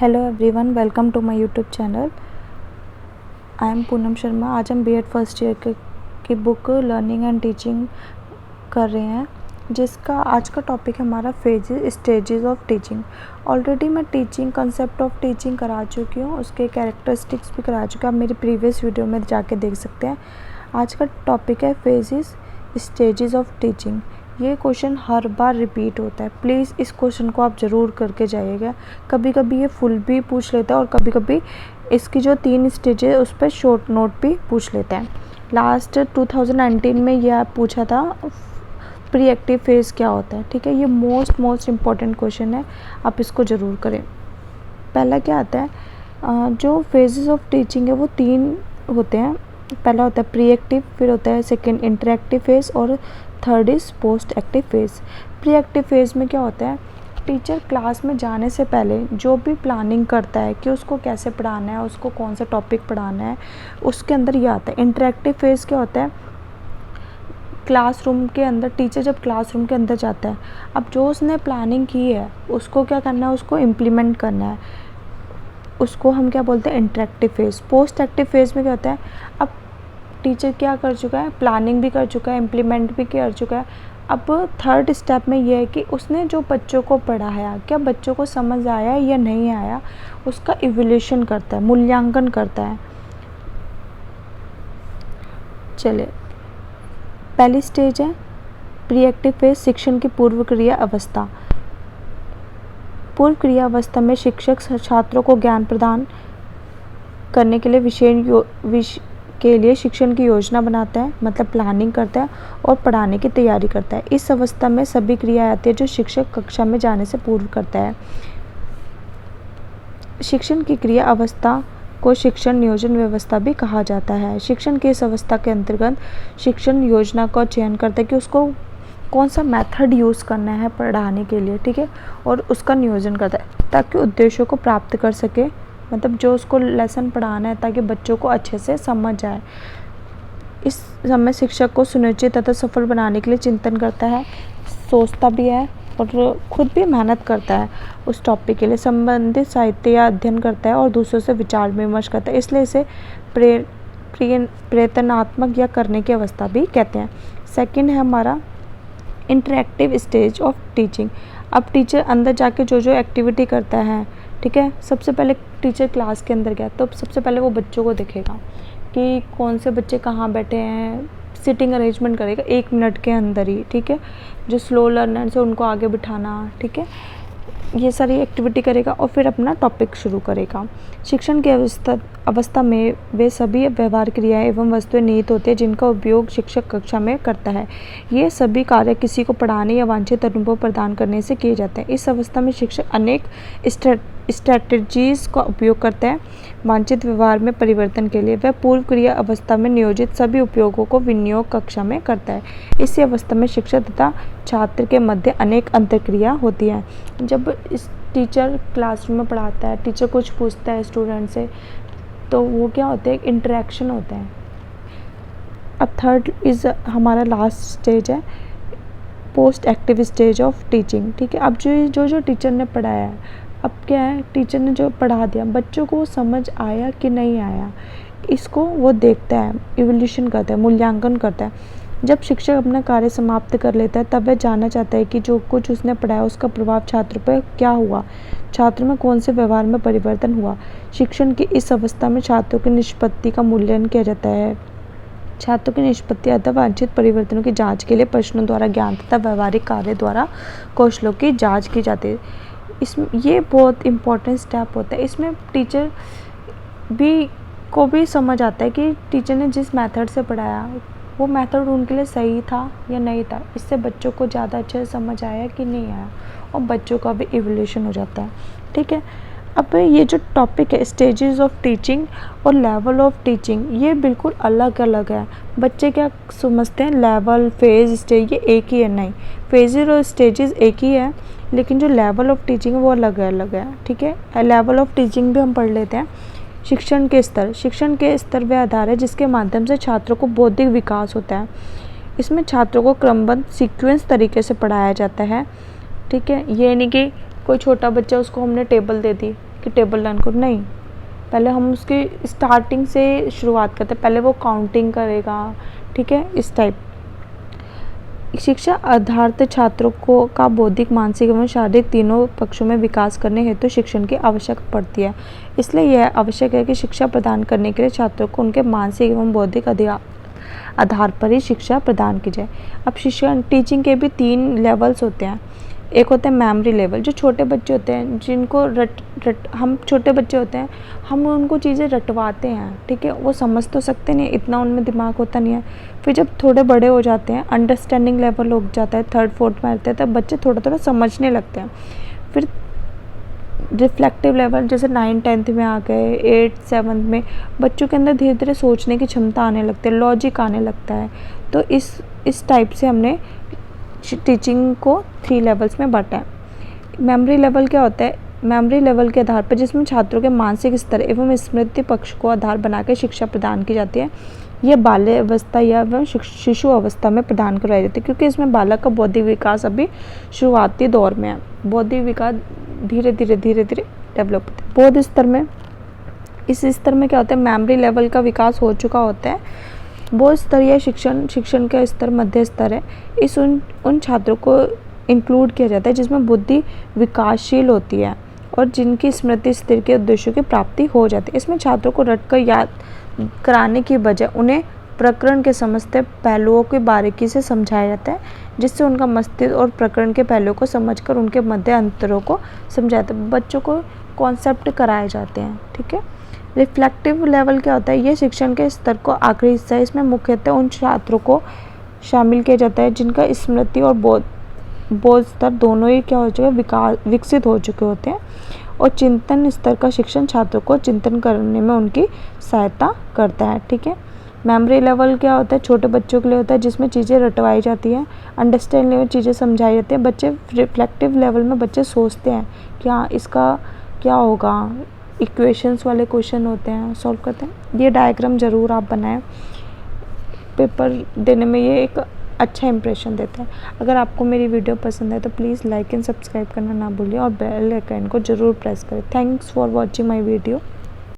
Hello everyone, welcome to my YouTube channel. I am Poonam Sharma. आज हम BEd first year की book learning and teaching कर रहे हैं, जिसका आज का टॉपिक है हमारा phases stages of teaching. Already मैं टीचिंग कंसेप्ट ऑफ टीचिंग करा चुकी हूँ, उसके कैरेक्टरिस्टिक्स भी करा चुकी हूँ। आप मेरी प्रीवियस वीडियो में जाके देख सकते हैं। आज का टॉपिक है फेजेस स्टेजेस ऑफ टीचिंग। ये क्वेश्चन हर बार रिपीट होता है, प्लीज़ इस क्वेश्चन को आप ज़रूर करके जाइएगा। कभी कभी ये फुल भी पूछ लेता है और कभी कभी इसकी जो 3 स्टेज है उस पर शॉर्ट नोट भी पूछ लेता है। लास्ट 2019 में यह पूछा था प्री एक्टिव फेज़ क्या होता है। ठीक है, ये मोस्ट इम्पॉर्टेंट क्वेश्चन है, आप इसको ज़रूर करें। पहला क्या आता है, जो फेजेस ऑफ टीचिंग है वो 3 होते हैं। पहला होता है प्री एक्टिव, फिर होता है सेकेंड इंटरएक्टिव फेज़ और third is post active phase. Pre active phase में क्या होता है, टीचर क्लास में जाने से पहले जो भी प्लानिंग करता है कि उसको कैसे पढ़ाना है, उसको कौन सा टॉपिक पढ़ाना है, उसके अंदर ये आता है। इंटरएक्टिव फेज़ क्या होता है, क्लासरूम के अंदर टीचर जब क्लासरूम के अंदर जाता है, अब जो उसने प्लानिंग की है उसको क्या करना है, उसको इम्प्लीमेंट करना है। उसको हम क्या बोलते हैं, interactive phase. Post active phase में क्या होता है, अब टीचर क्या कर चुका है, प्लानिंग भी कर चुका है, इम्प्लीमेंट भी कर चुका है। अब थर्ड स्टेप में ये है कि उसने जो बच्चों को पढ़ाया, क्या बच्चों को समझ आया या नहीं आया, उसका इवैल्यूएशन करता है, मूल्यांकन करता है। चलिए, पहली स्टेज है प्री एक्टिव फेज, शिक्षण की पूर्व क्रिया अवस्था। पूर्व क्रिया अवस्था में शिक्षक छात्रों को ज्ञान प्रदान करने के लिए शिक्षण की योजना बनाता है, मतलब प्लानिंग करता है और पढ़ाने की तैयारी करता है। इस अवस्था में सभी क्रियाएं आती है जो शिक्षक कक्षा में जाने से पूर्व करता है। शिक्षण की क्रिया अवस्था को शिक्षण नियोजन व्यवस्था भी कहा जाता है। शिक्षण की इस अवस्था के अंतर्गत शिक्षण योजना का चयन करता है कि उसको कौन सा मेथड यूज़ करना है पढ़ाने के लिए, ठीक है, और उसका नियोजन करता है ताकि उद्देश्यों को प्राप्त कर सके, मतलब जो उसको लेसन पढ़ाना है ताकि बच्चों को अच्छे से समझ आए। इस समय शिक्षक को सुनिश्चित तथा सफल बनाने के लिए चिंतन करता है, सोचता भी है और खुद भी मेहनत करता है। उस टॉपिक के लिए संबंधित साहित्य या अध्ययन करता है और दूसरों से विचार विमर्श करता है, इसलिए इसे प्रेरणात्मक या करने की अवस्था भी कहते हैं। सेकंड है हमारा इंटरएक्टिव स्टेज ऑफ टीचिंग। अब टीचर अंदर जाके जो जो एक्टिविटी करता है, ठीक है, सबसे पहले टीचर क्लास के अंदर गया तो सबसे पहले वो बच्चों को देखेगा कि कौन से बच्चे कहाँ बैठे हैं, सिटिंग अरेंजमेंट करेगा 1 मिनट के अंदर ही, ठीक है। जो स्लो लर्नर्स है उनको आगे बिठाना, ठीक है, ये सारी एक्टिविटी करेगा और फिर अपना टॉपिक शुरू करेगा। शिक्षण की अवस्था में वे सभी व्यवहार क्रियाएं एवं वस्तुएं निहित होती हैं जिनका उपयोग शिक्षक कक्षा में करता है। ये सभी कार्य किसी को पढ़ाने या वांछित अनुभव प्रदान करने से किए जाते हैं। इस अवस्था में शिक्षक अनेक स्ट्रैटेजीज का उपयोग करता है वांछित व्यवहार में परिवर्तन के लिए। वह पूर्व क्रिया अवस्था में नियोजित सभी उपयोगों को विनियोग कक्षा में करता है। इसी अवस्था में शिक्षक तथा छात्र के मध्य अनेक अंतर्क्रिया होती है। जब इस टीचर क्लासरूम में पढ़ाता है, टीचर कुछ पूछता है स्टूडेंट से, तो वो क्या होता है, एक इंटरेक्शन होता है। अब थर्ड इज़ हमारा लास्ट स्टेज है post active stage of teaching, ठीक है। अब जो टीचर ने पढ़ाया है, अब क्या है, टीचर ने जो पढ़ा दिया बच्चों को समझ आया कि नहीं आया, इसको वो देखता है, इवैल्यूएशन करता है, मूल्यांकन करता है। जब शिक्षक अपना कार्य समाप्त कर लेता है तब वह जानना चाहता है कि जो कुछ उसने पढ़ाया उसका प्रभाव छात्र पर क्या हुआ, छात्र में कौन से व्यवहार में परिवर्तन हुआ। शिक्षण की इस अवस्था में छात्रों की निष्पत्ति का मूल्यांकन किया जाता है। छात्रों की निष्पत्ति अथवा वांछित परिवर्तनों की जांच के लिए प्रश्नों द्वारा, ज्ञान तथा व्यवहारिक कार्य द्वारा कौशलों की जांच की जाती है। इसमें ये बहुत इम्पोर्टेंट स्टेप होता है। इसमें टीचर को भी समझ आता है कि टीचर ने जिस मेथड से पढ़ाया वो मेथड उनके लिए सही था या नहीं था, इससे बच्चों को ज़्यादा अच्छे से समझ आया कि नहीं आया, और बच्चों का भी इवैल्यूएशन हो जाता है, ठीक है। अब ये जो टॉपिक है स्टेजेस ऑफ टीचिंग और लेवल ऑफ टीचिंग, ये बिल्कुल अलग अलग है। बच्चे क्या समझते हैं, लेवल, फेज, स्टेज ये एक ही है, नहीं, फेजेस और स्टेजेस एक ही है, लेकिन जो लेवल ऑफ टीचिंग है वो अलग है, ठीक है। लेवल ऑफ टीचिंग भी हम पढ़ लेते हैं। शिक्षण के स्तर वह आधार है जिसके माध्यम से छात्रों को बौद्धिक विकास होता है। इसमें छात्रों को क्रमबद्ध सीक्वेंस तरीके से पढ़ाया जाता है, ठीक है। ये नहीं कि कोई छोटा बच्चा उसको हमने टेबल दे दी कि टेबल लर्न करो, नहीं, पहले हम उसकी स्टार्टिंग से शुरुआत करते हैं, पहले वो काउंटिंग करेगा, ठीक है, इस टाइप। शिक्षा आधारित छात्रों को का बौद्धिक, मानसिक एवं शारीरिक तीनों पक्षों में विकास करने हेतु शिक्षण की आवश्यकता पड़ती है। इसलिए यह आवश्यक है कि शिक्षा प्रदान करने के लिए छात्रों को उनके मानसिक एवं बौद्धिक आधार पर ही शिक्षा प्रदान की जाए। अब शिक्षण टीचिंग के भी 3 लेवल्स होते हैं। एक होता है मेमोरी लेवल, जो छोटे बच्चे होते हैं जिनको हम छोटे बच्चे होते हैं, हम उनको चीज़ें रटवाते हैं, ठीक है, वो समझ तो सकते नहीं, इतना उनमें दिमाग होता नहीं है। फिर जब थोड़े बड़े हो जाते हैं, अंडरस्टैंडिंग लेवल हो जाता है, 3rd 4th में आते हैं, तब बच्चे थोड़ा थोड़ा समझने लगते हैं। फिर रिफ्लेक्टिव लेवल जैसे 9th 10th में आ गए, 8th 7th में बच्चों के अंदर धीरे धीरे सोचने की क्षमता आने लगती है, लॉजिक आने लगता है। तो इस टाइप से हमने टीचिंग को 3 लेवल्स में बांटा है। मेमोरी लेवल क्या होता है? मेमोरी लेवल के आधार पर जिसमें छात्रों के मानसिक स्तर एवं स्मृति पक्ष को आधार बनाकर शिक्षा प्रदान की जाती है। यह बाल्य अवस्था या एवं शिशु अवस्था में प्रदान करवाई जाती है, क्योंकि इसमें बालक का बौद्धिक विकास अभी शुरुआती दौर में है। बौद्धिक विकास धीरे धीरे डेवलप होता है। बौद्ध स्तर में, इस स्तर में क्या होता है? मेमोरी लेवल का विकास हो चुका होता है। बौद्ध स्तरीय शिक्षण का स्तर मध्य स्तर है। इस उन छात्रों को इंक्लूड किया जाता है जिसमें बुद्धि विकासशील होती है और जिनकी स्मृति स्थिर के उद्देश्यों की प्राप्ति हो जाती है। इसमें छात्रों को रटकर याद कराने की बजाय उन्हें प्रकरण के समस्त पहलुओं की बारीकी से समझाया जाता है, जिससे उनका मस्तिष्क और प्रकरण के पहलुओं को समझकर उनके मध्य अंतरों को समझाया जाता है। बच्चों को कॉन्सेप्ट कराए जाते हैं, ठीक है। रिफ्लेक्टिव लेवल क्या होता है? ये शिक्षण के स्तर को आखिरी हिस्सा है। इसमें मुख्यतः उन छात्रों को शामिल किया जाता है जिनका स्मृति और बोध स्तर दोनों ही क्या हो चुके, विकसित हो चुके होते हैं, और चिंतन स्तर का शिक्षण छात्रों को चिंतन करने में उनकी सहायता करता है, ठीक है। मेमोरी लेवल क्या होता है? छोटे बच्चों के लिए होता है जिसमें चीज़ें रटवाई जाती हैं। अंडरस्टैंड लेवल चीज़ें समझाई जाती हैं। बच्चे रिफ्लेक्टिव लेवल में बच्चे सोचते हैं कि हाँ इसका क्या होगा, इक्वेशंस वाले क्वेश्चन होते हैं, सॉल्व करते हैं। ये डायग्राम ज़रूर आप बनाएं, पेपर देने में ये एक अच्छा इंप्रेशन देता है। अगर आपको मेरी वीडियो पसंद है तो प्लीज़ लाइक एंड सब्सक्राइब करना ना भूलिए और बेल आइकन को ज़रूर प्रेस करें। Thanks for watching my video.